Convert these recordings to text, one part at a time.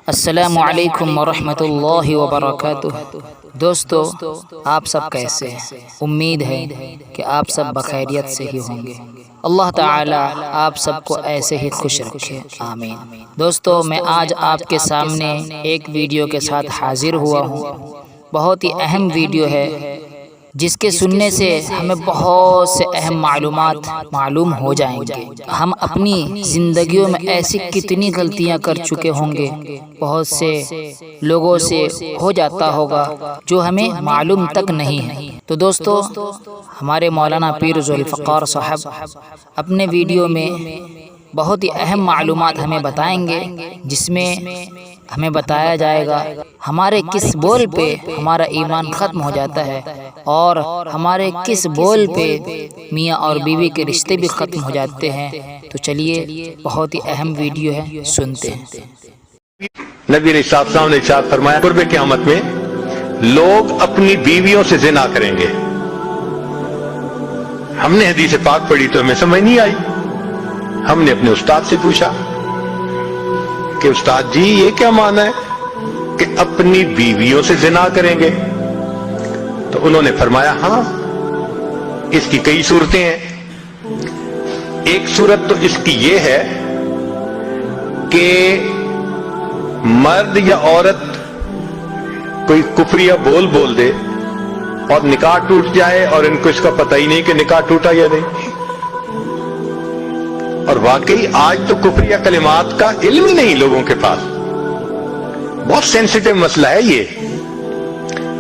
السلام علیکم ورحمۃ اللہ وبرکاتہ۔ دوستو، آپ سب کیسے ہیں؟ امید ہے کہ آپ سب بخیریت سے ہی ہوں گے۔ اللہ تعالی آپ سب کو ایسے ہی خوش رکھے، آمین۔ دوستو، میں آج آپ کے سامنے ایک ویڈیو کے ساتھ حاضر ہوا ہوں۔ بہت ہی اہم ویڈیو ہے جس کے سننے سے ہمیں بہت سے اہم معلومات معلوم ہو جائیں گے۔ ہم اپنی زندگیوں میں ایسی کتنی غلطیاں کر چکے ہوں گے، بہت سے لوگوں سے ہو جاتا ہوگا جو ہمیں معلوم تک نہیں ہے۔ تو دوستو، ہمارے مولانا پیر ذوالفقار صاحب اپنے ویڈیو میں بہت ہی اہم معلومات ہمیں بتائیں گے، جس میں ہمیں بتایا جائے گا ہمارے کس بول پہ ہمارا ایمان ختم ہو جاتا ہے، اور ہمارے کس بول پہ میاں اور بیوی کے رشتے بھی ختم ہو جاتے ہیں۔ تو چلیے، بہت ہی اہم ویڈیو ہے، سنتے ہیں۔ نبی علیہ السلام نے ارشاد فرمایا، قرب قیامت میں لوگ اپنی بیویوں سے زنا کریں گے۔ ہم نے حدیث پاک پڑھی تو ہمیں سمجھ نہیں آئی۔ ہم نے اپنے استاد سے پوچھا کہ استاد جی، یہ کیا معنی ہے کہ اپنی بیویوں سے زنا کریں گے؟ تو انہوں نے فرمایا، ہاں، اس کی کئی صورتیں ہیں۔ ایک صورت تو اس کی یہ ہے کہ مرد یا عورت کوئی کفریہ بول دے اور نکاح ٹوٹ جائے، اور ان کو اس کا پتہ ہی نہیں کہ نکاح ٹوٹا یا نہیں۔ اور واقعی آج تو کفریہ کلمات کا علم ہی نہیں لوگوں کے پاس۔ بہت سینسیٹیو مسئلہ ہے یہ۔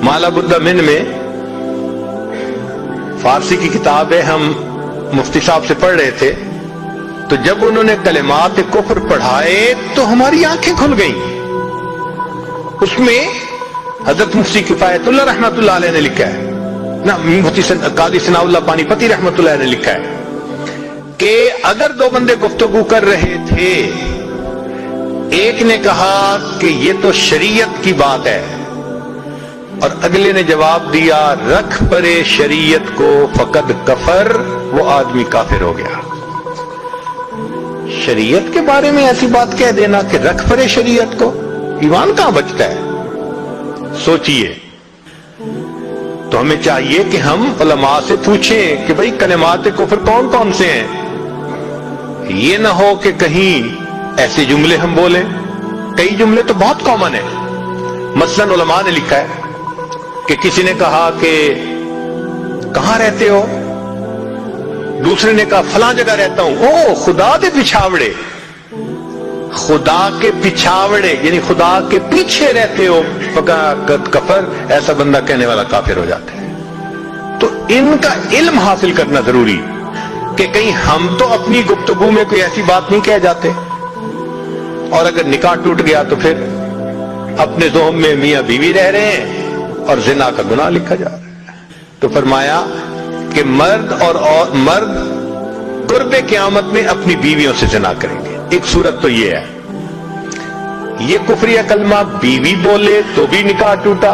مالا بدہ من میں فارسی کی کتاب ہے، ہم مفتی صاحب سے پڑھ رہے تھے، تو جب انہوں نے کلمات کفر پڑھائے تو ہماری آنکھیں کھل گئیں۔ اس میں حضرت مفتی کفایت اللہ رحمۃ اللہ علیہ نے لکھا ہے، نہ مفتی قاضی ثناء اللہ پانی پتی رحمۃ اللہ علیہ نے لکھا ہے کہ اگر دو بندے گفتگو کر رہے تھے، ایک نے کہا کہ یہ تو شریعت کی بات ہے، اور اگلے نے جواب دیا، رکھ پرے شریعت کو فقد کفر، وہ آدمی کافر ہو گیا۔ شریعت کے بارے میں ایسی بات کہہ دینا کہ رکھ پرے شریعت کو، ایمان کہاں بچتا ہے؟ سوچئے۔ تو ہمیں چاہیے کہ ہم علماء سے پوچھیں کہ بھئی کلمات کفر کون کون سے ہیں۔ یہ نہ ہو کہ کہیں ایسے جملے ہم بولیں۔ کئی جملے تو بہت کامن ہیں۔ مثلاً علماء نے لکھا ہے کہ کسی نے کہا کہ کہاں رہتے ہو؟ دوسرے نے کہا فلاں جگہ رہتا ہوں۔ او خدا دے پچھاوڑے، خدا کے پچھاوڑے یعنی خدا کے پیچھے رہتے ہو، فقط کفر، ایسا بندہ کہنے والا کافر ہو جاتا ہے۔ تو ان کا علم حاصل کرنا ضروری کہ کہیں ہم تو اپنی گفتگو میں کوئی ایسی بات نہیں کہہ جاتے، اور اگر نکاح ٹوٹ گیا تو پھر اپنے ذہن میں میاں بیوی رہ رہے ہیں اور زنا کا گناہ لکھا جا رہا ہے۔ تو فرمایا کہ مرد قرب قیامت میں اپنی بیویوں سے زنا کریں گے۔ ایک صورت تو یہ ہے، یہ کفریہ کلمہ بیوی بولے تو بھی نکاح ٹوٹا،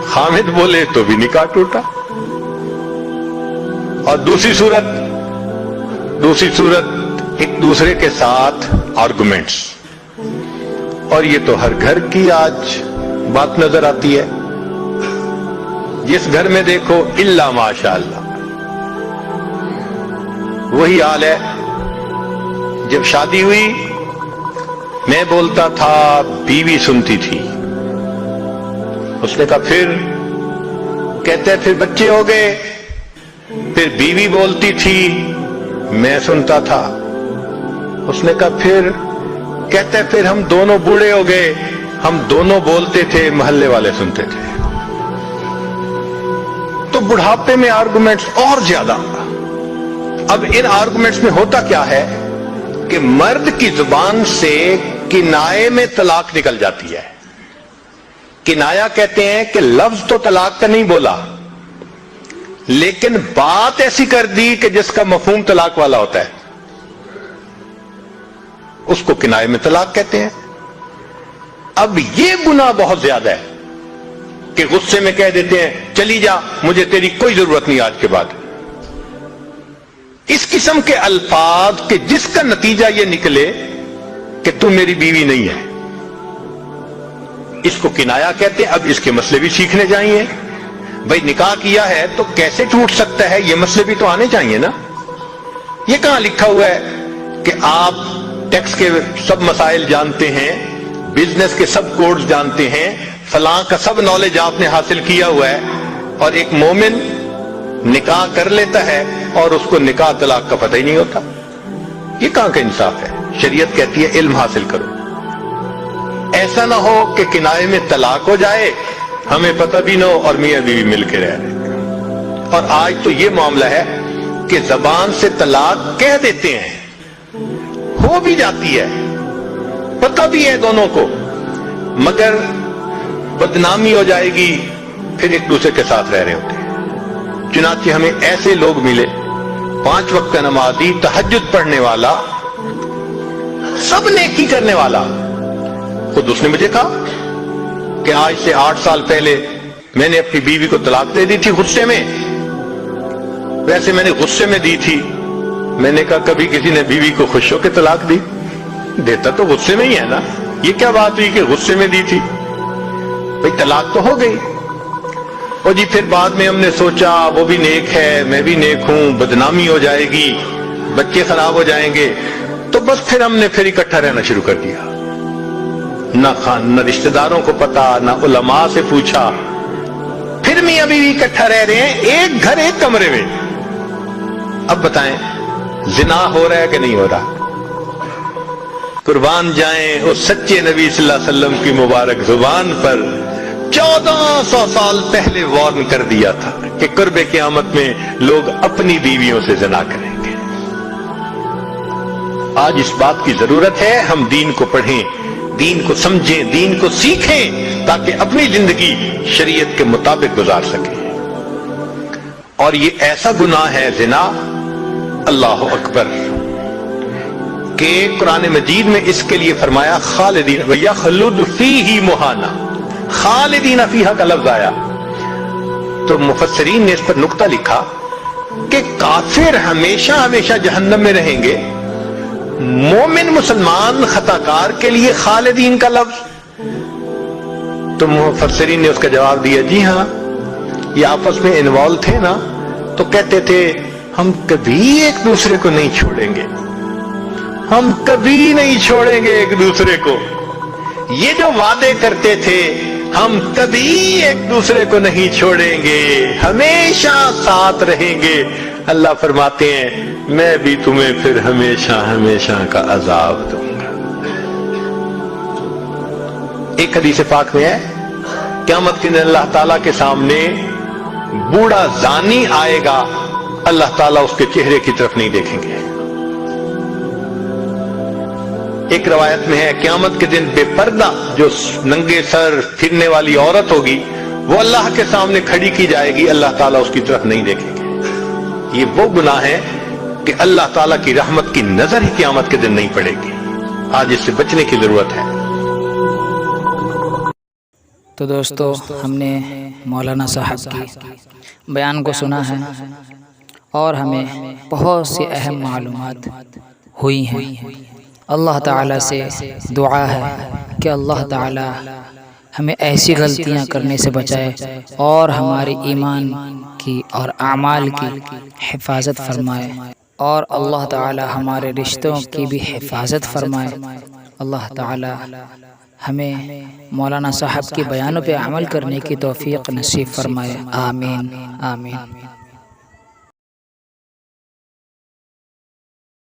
خامد بولے تو بھی نکاح ٹوٹا۔ اور دوسری صورت ایک دوسرے کے ساتھ آرگومنٹس، اور یہ تو ہر گھر کی آج بات نظر آتی ہے۔ جس گھر میں دیکھو الا ماشاء اللہ وہی حال ہے۔ جب شادی ہوئی میں بولتا تھا، بیوی سنتی تھی۔ اس نے کہا پھر؟ کہتے پھر بچے ہو گئے، پھر بیوی بولتی تھی، میں سنتا تھا۔ اس نے کہا پھر؟ کہتے پھر ہم دونوں بوڑھے ہو گئے، ہم دونوں بولتے تھے، محلے والے سنتے تھے۔ تو بڑھاپے میں آرگومنٹس اور زیادہ۔ اب ان آرگومنٹس میں ہوتا کیا ہے کہ مرد کی زبان سے کنائے میں طلاق نکل جاتی ہے۔ کنایا کہتے ہیں کہ لفظ تو طلاق کا نہیں بولا، لیکن بات ایسی کر دی کہ جس کا مفہوم طلاق والا ہوتا ہے، اس کو کنائے میں طلاق کہتے ہیں۔ اب یہ گناہ بہت زیادہ ہے کہ غصے میں کہہ دیتے ہیں، چلی جا، مجھے تیری کوئی ضرورت نہیں آج کے بعد۔ اس قسم کے الفاظ کہ جس کا نتیجہ یہ نکلے کہ تم میری بیوی نہیں ہے، اس کو کنایا کہتے ہیں. اب اس کے مسئلے بھی سیکھنے چاہیے. بھائی نکاح کیا ہے تو کیسے ٹوٹ سکتا ہے، یہ مسئلے بھی تو آنے چاہیے نا. یہ کہاں لکھا ہوا ہے کہ آپ ٹیکس کے سب مسائل جانتے ہیں، بزنس کے سب کوڈز جانتے ہیں، فلاں کا سب نالج آپ نے حاصل کیا ہوا ہے، اور ایک مومن نکاح کر لیتا ہے اور اس کو نکاح طلاق کا پتہ ہی نہیں ہوتا. یہ کہاں کا انصاف ہے؟ شریعت کہتی ہے علم حاصل کرو. ایسا نہ ہو کہ کنائے میں طلاق ہو جائے، ہمیں پتہ بھی نہ ہو اور میاں بیوی مل کے رہ رہے ہیں. اور آج تو یہ معاملہ ہے کہ زبان سے طلاق کہہ دیتے ہیں، ہو بھی جاتی ہے، پتہ بھی ہے دونوں کو، مگر بدنامی ہو جائے گی، پھر ایک دوسرے کے ساتھ رہ رہے ہوتے ہیں. چنانچہ ہمیں ایسے لوگ ملے، 5 وقت کا نمازی، تہجد پڑھنے والا، سب نیکی کرنے والا. خود اس نے مجھے کہا کہ آج سے 8 سال پہلے میں نے اپنی بیوی کو طلاق دے دی تھی غصے میں. ویسے میں نے غصے میں دی تھی. میں نے کہا کبھی کسی نے بیوی کو خوش ہو کے طلاق دی؟ دیتا تو غصے میں ہی ہے نا. یہ کیا بات ہوئی کہ غصے میں دی تھی؟ بھئی طلاق تو ہو گئی. اور جی پھر بعد میں ہم نے سوچا وہ بھی نیک ہے، میں بھی نیک ہوں، بدنامی ہو جائے گی، بچے خراب ہو جائیں گے، تو بس پھر ہم نے پھر اکٹھا رہنا شروع کر دیا. نہ رشتہ داروں کو پتا، نہ علماء سے پوچھا. پھر میاں بیوی اکٹھا رہ رہے ہیں، ایک گھر ایک کمرے میں. اب بتائیں زنا ہو رہا ہے کہ نہیں ہو رہا؟ قربان جائیں اس سچے نبی صلی اللہ علیہ وسلم کی مبارک زبان پر 1400 سال پہلے وارن کر دیا تھا کہ قرب قیامت میں لوگ اپنی بیویوں سے زنا کریں گے. آج اس بات کی ضرورت ہے ہم دین کو پڑھیں، دین کو سمجھیں، دین کو سیکھیں، تاکہ اپنی زندگی شریعت کے مطابق گزار سکیں. اور یہ ایسا گناہ ہے زنا، اللہ اکبر، کہ قرآن مجید میں اس کے لیے فرمایا خالدین وَيَخْلُدْ فِيهِ مُحَانًا، خالدین فیہا کا لفظ آیا. تو مفسرین نے اس پر نقطہ لکھا کہ کافر ہمیشہ ہمیشہ جہنم میں رہیں گے، مومن مسلمان خطا کار کے لیے خالدین کا لفظ. تو مفسرین نے اس کا جواب دیا جی ہاں، یہ آپس میں انوالو تھے نا، تو کہتے تھے ہم کبھی ایک دوسرے کو نہیں چھوڑیں گے، ہم کبھی نہیں چھوڑیں گے ایک دوسرے کو. یہ جو وعدے کرتے تھے ہم کبھی ایک دوسرے کو نہیں چھوڑیں گے، ہمیشہ ساتھ رہیں گے، اللہ فرماتے ہیں میں بھی تمہیں پھر ہمیشہ ہمیشہ کا عذاب دوں گا. ایک حدیث پاک میں ہے قیامت کے دن اللہ تعالیٰ کے سامنے بوڑھا زانی آئے گا، اللہ تعالیٰ اس کے چہرے کی طرف نہیں دیکھیں گے. ایک روایت میں ہے قیامت کے دن بے پردہ جو ننگے سر پھرنے والی عورت ہوگی وہ اللہ کے سامنے کھڑی کی جائے گی، اللہ تعالیٰ اس کی طرف نہیں دیکھیں گے. یہ وہ گناہ ہے کہ اللہ تعالیٰ کی رحمت کی نظر ہی قیامت کے دن نہیں پڑے گی. آج اس سے بچنے کی ضرورت ہے. تو دوستو ہم نے مولانا صاحب کی بیان کو سنا ہے اور ہمیں بہت سی اہم معلومات ہوئی ہیں. اللہ تعالیٰ سے دعا ہے کہ اللہ تعالیٰ ہمیں ایسی غلطیاں کرنے سے بچائے اور ہمارے ایمان کی اور اعمال کی حفاظت فرمائے، اور اللہ تعالیٰ ہمارے رشتوں کی بھی حفاظت فرمائے. اللہ تعالیٰ ہمیں مولانا صاحب کی بیانوں پہ عمل کرنے کی توفیق نصیب فرمائے. آمین آمین.